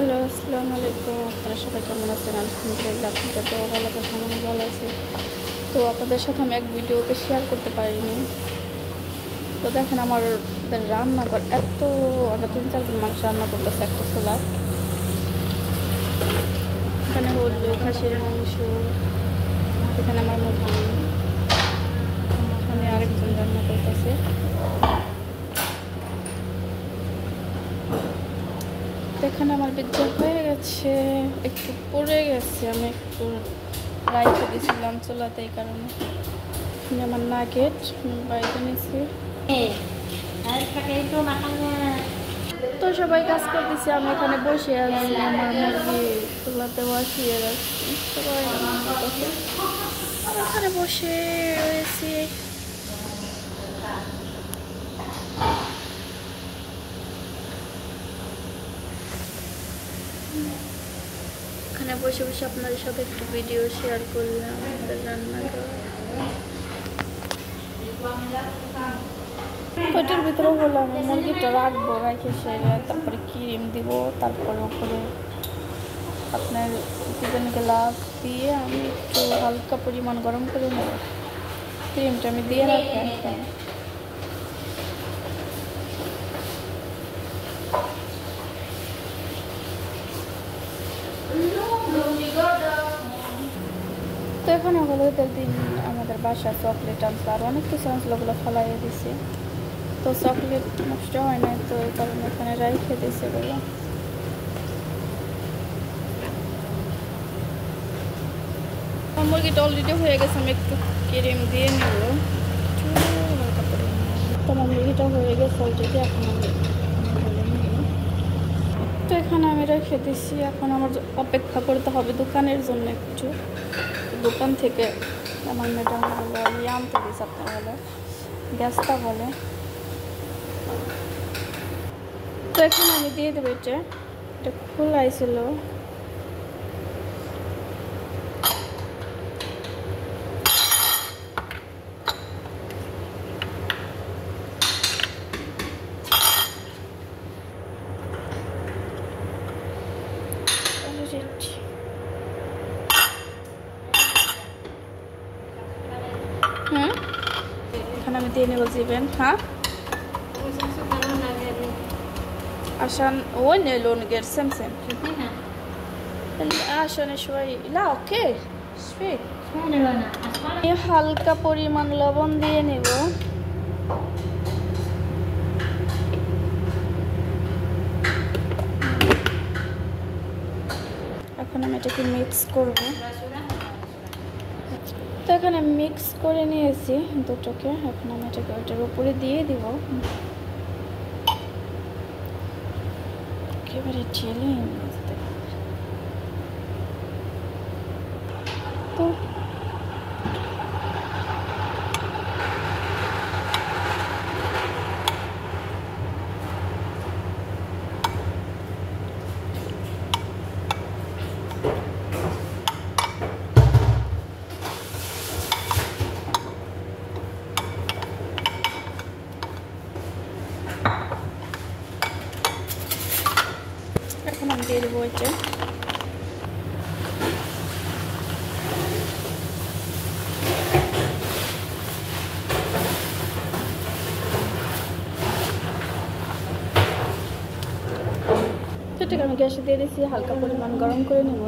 Hello, আসসালামু আলাইকুম। আপনারা সবাই কেমন আছেন? আলহামদুলিল্লাহ, আপনাদের তো ভালো কথা, আমি ভালো আছি। তো আপনাদের সাথে আমি এক ভিডিওতে শেয়ার করতে পারিনি। তো দেখেন আমার রান্নাঘর এত, আমরা 3-4 জন মানুষ রান্না করতেছে একটা চুলা। এখানে হলো খাসির মাংস, এখানে আমার মুরগি, এখানে আরেকজন রান্না করতেছে। এখানে আমার পিজ্জা হয়ে গেছে, একটু পড়ে গেছে, আমি একটু রাইখে দিয়েছিলাম চুলাতে, এই কারণে। আমার নাগেট বাইরে নিয়েছি। তো সবাই কাজ করতেছি, আমি এখানে বসে আছি, আমার মুরগি চুলাতে বসিয়ে রাখছি, সবাই এখানে বসে রয়েছি। এখানে বসে বসে আপনাদের সাথে একটু ভিডিও শেয়ার করলাম আমাদের রান্নাঘর। পেটের ভিতরে হলো আমি মুরগিটা রাখবো, রেখে সেরে তারপরে ক্রিম দিব, তারপরে ওপরে আপনার চিকেন গ্লাস দিয়ে আমি একটু হালকা পরিমাণ গরম করে নেব। ক্রিমটা আমি দিয়ে রাখি এখন। তো এখানে হলো দিন আমাদের বাসায় চকলেট আনছে, আর অনেক কিছু আনছিল, ওগুলো ফেলাইয়ে দিছি। তো চকলেট নষ্ট হয় না, তো এই কারণে এখানে রাইখে দিছে বলে। আমার মুরগিটা অলরেডি হয়ে গেছে, আমি একটু ক্রিম দিয়ে নেব। তো আমার মুরগিটা হয়ে গেছে অলরেডি, এখন আমি তো এখানে আমি রেখে দিচ্ছি। এখন আমার অপেক্ষা করতে হবে দোকানের জন্য একটু। দোকান থেকে আমার ম্যাডাম হলো ইয়ে আনতে দিয়েছে, আপনার হলো গ্যাসটা বলে। তো এখানে আমি দিয়ে দেবো, এটা খোলাই ছিল। এখানে আমি দিয়ে নেবো জিবেন। হ্যাঁ عشان وين لون غير سمسم عشان شوي لا اوكي ايش فيك হালকা পরিমাণ লবণ দিয়ে নেব। এখন আমি এটাকে মিক্স করব। তো এখানে মিক্স করে নিয়েছি দুটোকে, এখন আমি এটাকে ওটার উপরে দিয়ে দিব। একেবারে ঢেলে নিতে। তো এখন আমি দিয়ে দেবো এটা। এটাকে আমি গ্যাসে দিয়ে দিয়েছি, হালকা পরিমাণ গরম করে নেব।